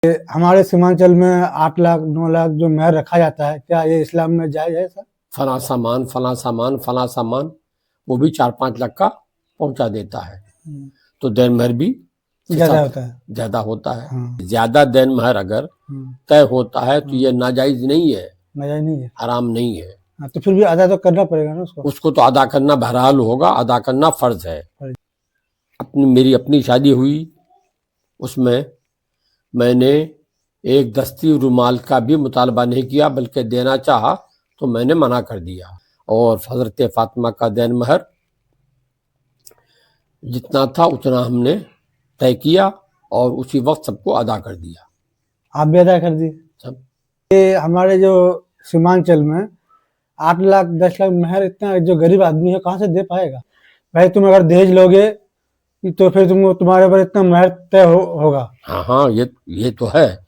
हमारे सीमांचल में 8 लाख 9 लाख जो मेहर रखा जाता है, क्या ये इस्लाम में जायज है सर? फला सामान वो भी 4-5 लाख का पहुंचा देता है, तो देन महर भी ज्यादा होता है। हाँ। ज्यादा देन महर अगर तय होता है तो ये नाजायज नहीं है, हराम नहीं है। तो फिर भी अदा तो करना पड़ेगा ना उसको तो अदा करना बहरहाल होगा, अदा करना फर्ज है। मेरी अपनी शादी हुई, उसमें मैंने एक दस्ती रुमाल का भी मुतालबा नहीं किया, बल्कि देना चाहा तो मैंने मना कर दिया। और हजरत फातिमा का देन महर जितना था उतना हमने तय किया और उसी वक्त सबको अदा कर दिया। आप भी अदा कर दिए सब? ये हमारे जो सीमांचल में 8 लाख 10 लाख मेहर, इतना जो गरीब आदमी है कहाँ से दे पाएगा भाई? तुम अगर दहेज लोगे तो फिर तुम्हारे ऊपर इतना मेहर तय होगा। हाँ, ये तो है।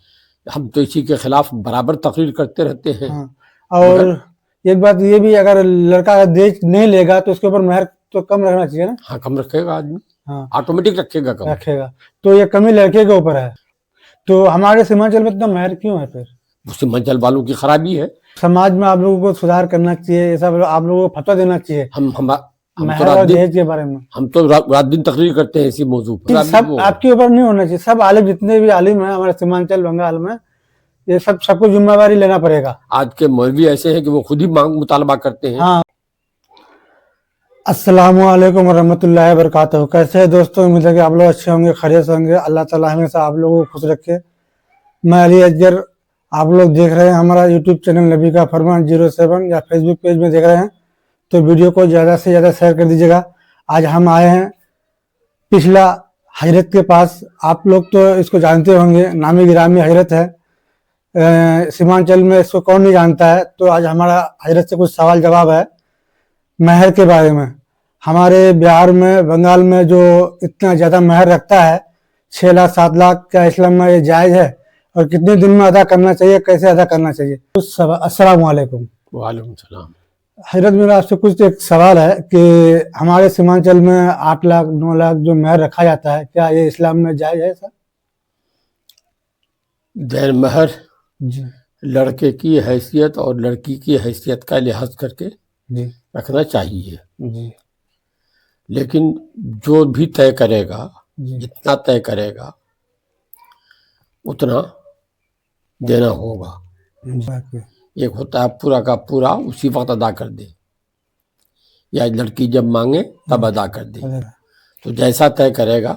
हम तो इसी के खिलाफ बराबर तकरीर करते रहते हैं। हाँ। और एक बात ये भी, अगर लड़का दहेज नहीं लेगा तो उसके ऊपर मेहर तो कम रखना चाहिए ना? हाँ, कम रखेगा आदमी। हाँ, ऑटोमेटिक रखेगा, कम रखेगा। तो ये कमी लड़के के ऊपर है। तो हमारे सीमांचल में इतना मेहर क्यों है फिर? सीमांचल वालों की खराबी है। समाज में आप लोगों को सुधार करना चाहिए, ये सब आप लोगों को फतवा देना चाहिए मेहर और दहेज के बारे में। हम तो रात दिन तकरीर करते हैं इसी मौजू पर। सब आपके ऊपर नहीं होना चाहिए। सब आलिम, जितने भी आलिम हैं हमारे सीमांचल बंगाल में, ये सबको जिम्मेवारी लेना पड़ेगा। आज के मौलवी ऐसे हैं कि वो खुद ही मुतालबा करते हैं। हाँ। अस्सलामुअलैकुम वरहमतुल्लाहि वबरकातुहू। कैसे है दोस्तों? उम्मीद है कि आप लोग अच्छे होंगे, खैरियत से होंगे। अल्लाह ताला हमेशा आप लोगों को खुश रखे। मैं अली असगर, आप लोग देख रहे हैं हमारा यूट्यूब चैनल नबी का फरमान 07, या फेसबुक पेज में देख रहे हैं तो वीडियो को ज़्यादा से ज़्यादा शेयर कर दीजिएगा। आज हम आए हैं पिछला हजरत के पास। आप लोग तो इसको जानते होंगे, नामी गिरामी हजरत है सीमांचल में, इसको कौन नहीं जानता है। तो आज हमारा हजरत से कुछ सवाल जवाब है मेहर के बारे में। हमारे बिहार में, बंगाल में जो इतना ज़्यादा मेहर रखता है 6 लाख 7 लाख, क्या इस्लाम में ये जायज़ है? और कितने दिन में अदा करना चाहिए, कैसे अदा करना चाहिए? अस्सलाम वालेकुम। वालेकुम सलाम। हजरत, मेरा आपसे कुछ एक सवाल है कि हमारे सीमांचल में 8 लाख 9 लाख जो मेहर रखा जाता है, क्या ये इस्लाम में जायज़ है सर? देन महर लड़के की हैसियत और लड़की की हैसियत का लिहाज करके रखना चाहिए जी। लेकिन जो भी तय करेगा, जितना तय करेगा उतना देना होगा। एक होता है पूरा का पूरा उसी वक्त अदा कर दे, या लड़की जब मांगे तब अदा कर दे। तो जैसा तय करेगा,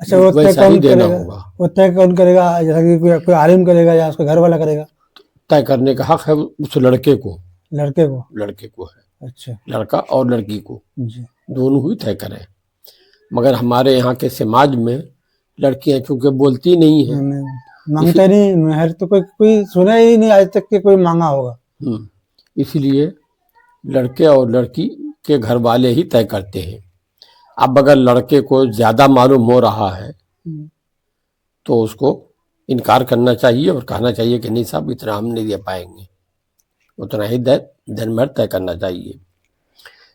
अच्छा, वो वैसा ही देना होगा। वो तय कौन करेगा? जैसा कि कोई आलिम करेगा या उसका घर वाला करेगा? तय करने का हक है उस लड़के को है। अच्छा, लड़का और लड़की को दोनों ही तय करें। मगर हमारे यहाँ के समाज में लड़कियां चूंकि बोलती नहीं है, मांगता नहीं मेहर, तो कोई सुना ही नहीं आज तक कि कोई मांगा होगा। इसलिए लड़के और लड़की के घर वाले ही तय करते हैं। अब अगर लड़के को ज्यादा मालूम हो रहा है तो उसको इनकार करना चाहिए और कहना चाहिए कि नहीं साहब, इतना हम नहीं दे पाएंगे, उतना ही देन महर तय करना चाहिए।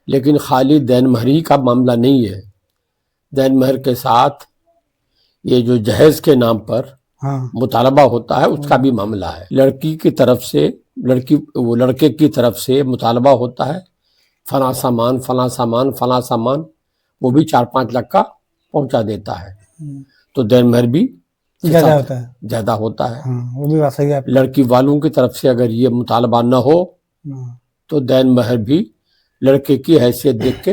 लेकिन खाली देन महर ही का मामला नहीं है। देन महर के साथ ये जो जहेज के नाम पर मुतालबा होता है, उसका भी मामला है। लड़की की तरफ से लड़के की तरफ से मुतालबा होता है, फला सामान वो भी 4-5 लाख का पहुंचा देता है, तो देन महर भी ज्यादा होता है। वो भी बात सही है। लड़की वालों की तरफ से अगर ये मुतालबा न हो तो देन महर भी लड़के की हैसियत देख के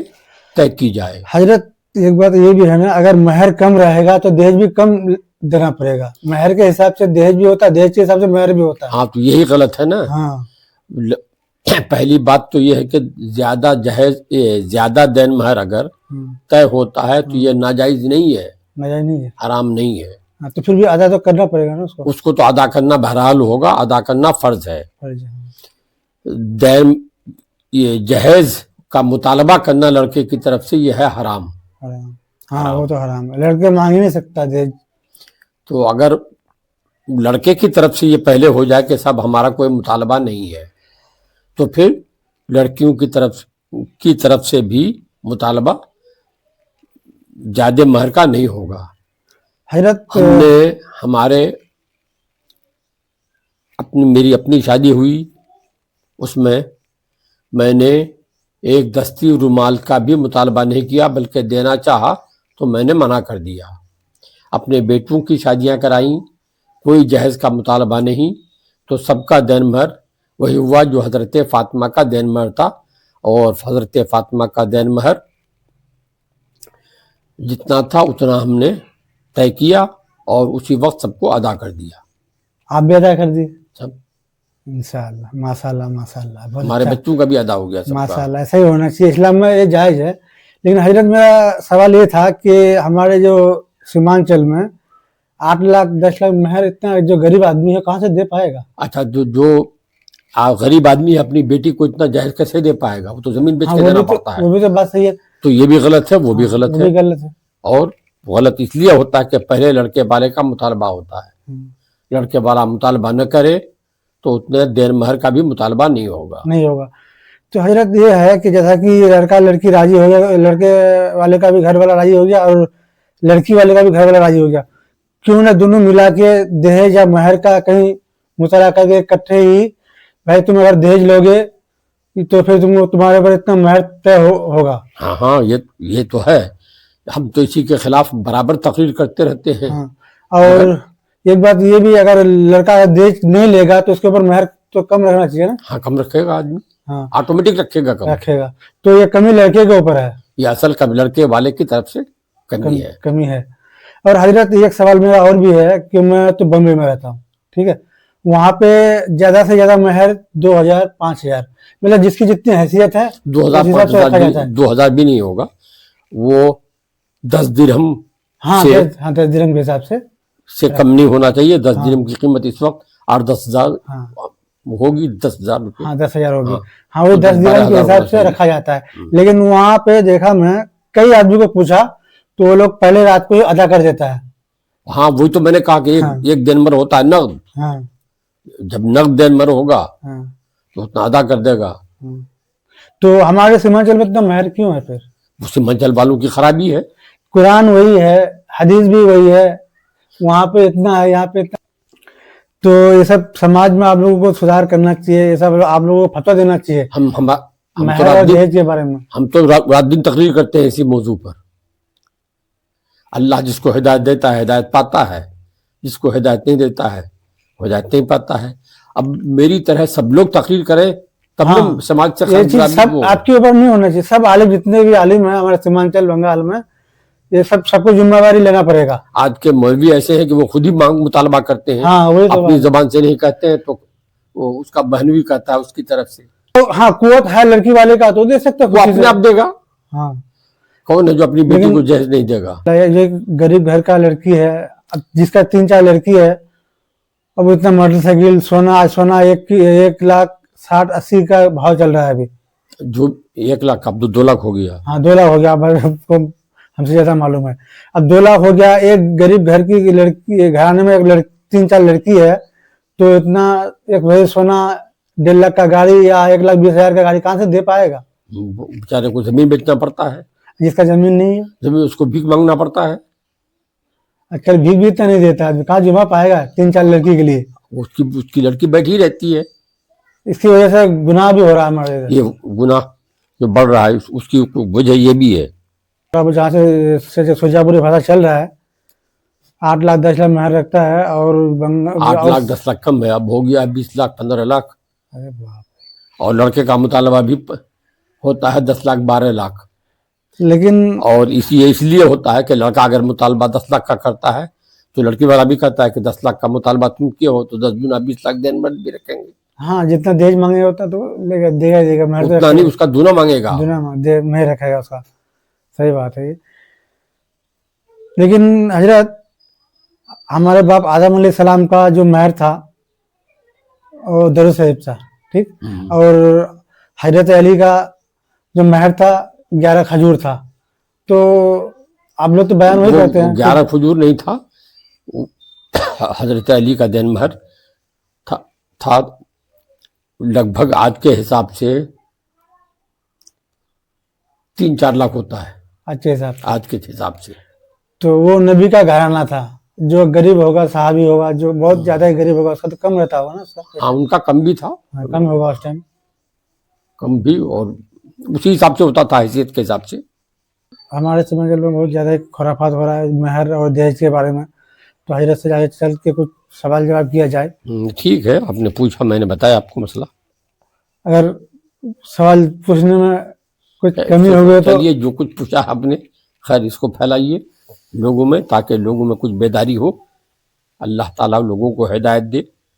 तय की जाए। हजरत, एक बात ये भी है ना, अगर महर कम रहेगा तो दहेज भी कम देना पड़ेगा। महर के हिसाब से दहेज भी होता है, दहेज के हिसाब से महर भी होता है। हाँ, तो यही गलत है ना। हाँ। पहली बात तो ये है कि ज्यादा देन महर अगर तय होता है तो ये नाजायज नहीं है, हराम नहीं है। तो फिर भी अदा तो करना पड़ेगा ना उसको तो अदा करना बहरहाल होगा, अदा करना फर्ज है। देन ये जहेज का मुतालबा करना लड़के की तरफ से ये है हराम। हाँ, वो तो हराम है, लड़के मांग ही नहीं सकता दहेज। तो अगर लड़के की तरफ से ये पहले हो जाए कि साहब हमारा कोई मुतालबा नहीं है, तो फिर लड़कियों की तरफ से भी मुतालबा ज्यादा महर का नहीं होगा। हजरत हमने हमारे मेरी अपनी शादी हुई, उसमें मैंने एक दस्ती रुमाल का भी मुतालबा नहीं किया, बल्कि देना चाहा तो मैंने मना कर दिया। अपने बेटों की शादियां कराई, कोई जहेज का मुतालबा नहीं, तो सबका देन महर वही हुआ जो हजरत फातिमा का देन महर था। और हजरत फातिमा का देन महर जितना था उतना हमने तय किया और उसी वक्त सबको अदा कर दिया। आप भी अदा कर दी सब इंशाअल्लाह। माशाअल्लाह माशाअल्लाह, बहुत हमारे अच्छा। बच्चों का भी अदा हो गया सबका। माशाअल्लाह, ऐसा ही होना चाहिए, इस्लाम में ये जायज़ है। लेकिन हजरत मेरा सवाल ये था कि हमारे जो सीमांचल में 8 लाख 10 लाख महर, इतना जो गरीब आदमी है कहाँ से दे पाएगा? अच्छा, जो गरीब आदमी अपनी बेटी को इतना जहेज कैसे दे पाएगा? वो तो जमीन बेच हाँ, के देना पड़ता है। वो भी तो बात सही है। तो ये भी गलत है, वो भी गलत वो भी है। गलत है। और गलत इसलिए होता है कि पहले लड़के वाले का मुतालबा होता है। लड़के वाला मुतालबा न करे तो उतने देर महर का भी मुतालबा नहीं होगा। नहीं होगा। तो हजरत ये है कि जैसा कि लड़का लड़की राजी हो गया, लड़के वाले का भी घर वाला राजी हो गया और लड़की वाले का भी घर वाला राजी हो गया, क्यों ना दोनों मिला के दहेज या महर का कहीं मुताला करके इकट्ठे ही, भाई तुम अगर दहेज लोगे तो फिर तुम्हारे पर इतना महर तय होगा। हाँ हाँ, ये तो है। हम तो इसी के खिलाफ बराबर तकरीर करते रहते हैं। हाँ, और एक बात ये भी, अगर लड़का दहेज नहीं लेगा तो उसके ऊपर महर तो कम रखना चाहिए ना? हाँ, कम रखेगा आदमी। हाँ, ऑटोमेटिक रखेगा, कम रखेगा। तो ये कमी लड़के के ऊपर है, ये असल कम लड़के वाले की तरफ से कमी है। कमी है। और हजरत एक सवाल मेरा और भी है कि मैं तो बम्बई में रहता हूँ, ठीक है, वहाँ पे ज्यादा से ज्यादा महर 2000 5000, मतलब जिसकी जितनी हैसियत है 2000 2000 भी नहीं होगा, वो 10 दिरहम हाँ, से 10 दिरहम के हिसाब से कम नहीं होना चाहिए। 10 दिरहम की कीमत इस वक्त 8-10 हजार होगी, 10,000 रुपये। हाँ, 10,000 होगी। हाँ, हाँ, वो तो 10 दिरहम के हिसाब से रखा जाता है। लेकिन वहाँ पे देखा मैं, कई आदमी को पूछा तो वो लोग पहले रात को ही अदा कर देता है। हाँ, वही तो मैंने कहा कि एक दिनभर होता है नकद। हाँ, जब नकद दिनभर होगा हाँ, तो उतना अदा कर देगा। तो हमारे सीमांचल में इतना महर क्यों है फिर? सीमांचल वालों की खराबी है। कुरान वही है, हदीस भी वही है, वहाँ पे इतना है, यहाँ पे इतना। तो ये सब समाज में आप लोगों को सुधार करना चाहिए, ये सब आप लोगों को फतवा देना चाहिए महर और दहेज के बारे में। हम तो रात दिन तकरीर करते हैं इसी मौजू पर। अल्लाह जिसको हिदायत देता है हिदायत पाता है, जिसको हिदायत नहीं देता है हिदायत नहीं पाता है। अब मेरी तरह सब लोग तकरीर करें तब हाँ, समाज से ये चीज सब आपके ऊपर नहीं होना चाहिए। सब आलिम, जितने भी आलिम हैं हमारे सीमांचल बंगाल में, ये सबको जिम्मेवारी लेना पड़ेगा। आज के मौलवी ऐसे हैं कि वो खुद ही मांग मुतालबा करते हैं। हाँ, वही तो अपनी जबान से नहीं कहते हैं तो वो उसका बहन भी कहता है उसकी तरफ से। तो हाँ, कुवत है लड़की वाले का तो दे सकते, वो अपने आप देगा। हाँ, कौन है जो अपनी बेटी को जहेज नहीं देगा? ये गरीब घर का लड़की है, अब जिसका 3-4 लड़की है, अब इतना मोटरसाइकिल सोना 1,60,80 का भाव चल रहा है अभी। जो 1 लाख अब तो 2 लाख हो गया। हाँ, 2 लाख हो गया, हमसे ज्यादा मालूम है। अब 2 लाख हो गया। एक गरीब घर की लड़की, घराने में एक 3-4 लड़की है, तो इतना एक वही सोना 1.5 लाख का गाड़ी या 1,20,000 का गाड़ी कहाँ से दे पाएगा? बेचारे को जमीन बेचना पड़ता है। जिसका जमीन नहीं है, जमीन उसको भीख मांगना पड़ता है। आजकल भीख भी इतना नहीं देता है, कहाँ जुमा पाएगा 3-4 लड़की के लिए? उसकी लड़की बैठी रहती है। इसकी वजह से गुनाह भी हो रहा है हमारे इधर। ये गुनाह जो बढ़ रहा है उसकी वजह ये भी है। अब जहाँ से सुजापुरी भाषा चल रहा है, 8 लाख 10 लाख महर रखता है और 8 लाख 10 लाख कम है, अब हो गया 20 लाख 15 लाख। अरे बाप। और लड़के का मुतालबा भी होता है 10 लाख 12 लाख। लेकिन और इसलिए होता है कि लड़का अगर मुतालबा 10 लाख का करता है तो लड़की वाला भी कहता है कि 10 लाख का मुतालबा तुम किए हो तो 10 गुना 20 लाख देन भी रखेंगे। हाँ, जितना दहेज मांगे होता तो देगा महर तो उतना नहीं, उसका दूना मांगेगा। महर रखेगा उसका। सही बात है ये। लेकिन हजरत हमारे बाप आदम अलैहिस्सलाम का जो महर था वो दरूद शरीफ था, ठीक, और हजरत अली का जो महर था 11 खजूर था। तो आप लोग तो बयान वही करते हैं 11 खजूर नहीं था, हजरत अली का देन महर था लगभग आज के हिसाब से 3-4 लाख होता है। अच्छे हिसाब से, आज के हिसाब से। तो वो नबी का घराना था। जो गरीब होगा, साहबी होगा, जो बहुत ज्यादा ही गरीब होगा, उसका तो कम रहता होगा ना उसका। हाँ, उनका कम भी था, हाँ, कम होगा उस टाइम। कम भी, और उसी हिसाब से होता था, हैसियत के हिसाब से। हमारे समय के लोग बहुत ज्यादा ही खुराफात हो रहा है महर और दहेज के बारे में, तो हजरत से आगे चल के कुछ सवाल जवाब किया जाए। ठीक है, आपने पूछा, मैंने बताया आपको मसला। अगर सवाल पूछने में कुछ कमी हो गई तो चलिए, जो कुछ पूछा आपने, खैर इसको फैलाइए लोगों में, ताकि लोगों में कुछ बेदारी हो। अल्लाह ताला लोगों को हिदायत दे।